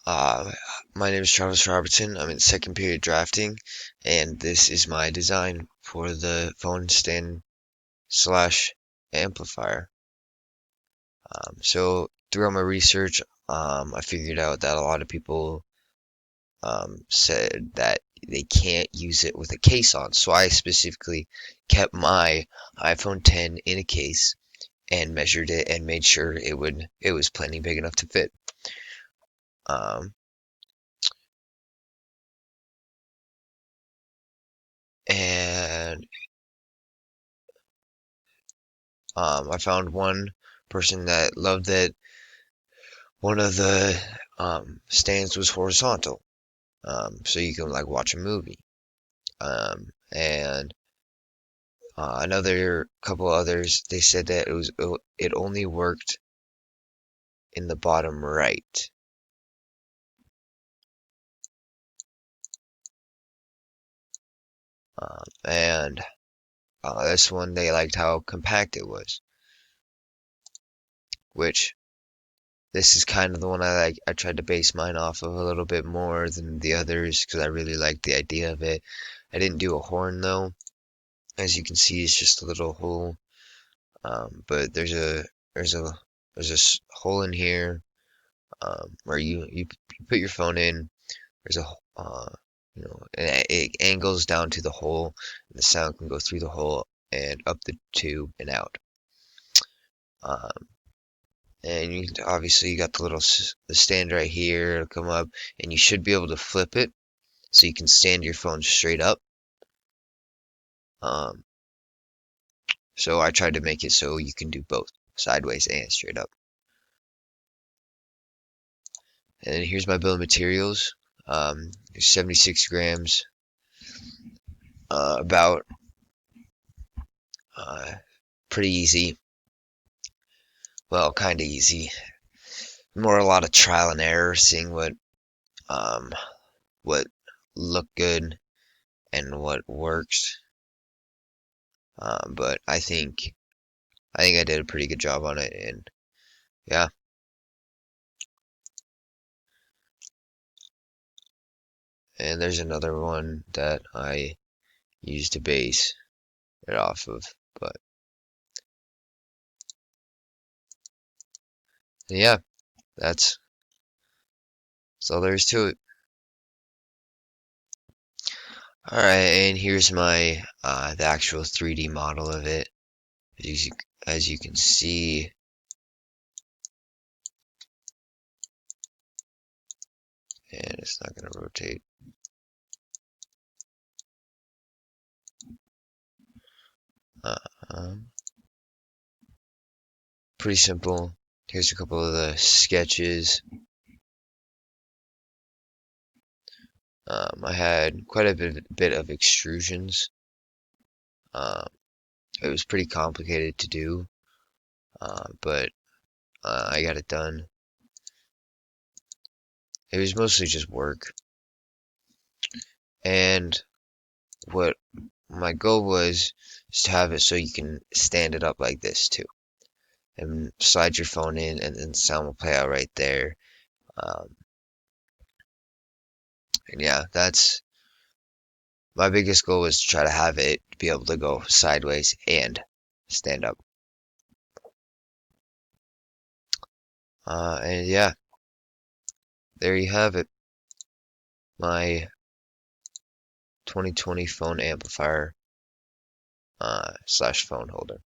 Uh, my name is Travis Robertson. I'm in second period drafting, and this is my design for the phone stand slash amplifier. So throughout my research, I figured out that a lot of people said that they can't use it with a case on. So I specifically kept my iPhone 10 in a case and measured it and made sure it was plenty big enough to fit. Um, and I found one person that loved that one of the stands was horizontal, so you can like watch a movie. And another couple others, they said that it only worked in the bottom right. And this one they liked how compact it was, which this is kind of the one I like. I tried to base mine off of a little bit more than the others because I really liked the idea of it. I didn't do a horn though. As you can see, it's just a little hole. But there's a hole in here where you put your phone in. There's a and it angles down to the hole. And the sound can go through the hole and up the tube and out. Um, and obviously you got the stand right here. It'll come up, and you should be able to flip it so you can stand your phone straight up. Um, so I tried to make it so you can do both, sideways and straight up. And then here's my bill of materials. There's 76 grams, about uh, pretty easy. Well, kind of easy. More a lot of trial and error, seeing um, what looked good and what works. But I think I did a pretty good job on it, and yeah. And there's another one that I used to base it off of, but yeah, that's that's all there is to it. All right, and here's my the actual 3D model of it. As you, as you can see, and it's not going to rotate. Uh, um, Pretty simple. Here's a couple of the sketches. I had quite a bit of extrusions. Um, it was pretty complicated to do, but I got it done. It was mostly just work. And what my goal was is to have it so you can stand it up like this too, and slide your phone in, and then sound will play out right there. Um, and yeah, that's my biggest goal was to try to have it be able to go sideways and stand up. And yeah, there you have it. My 2020 phone amplifier slash phone holder.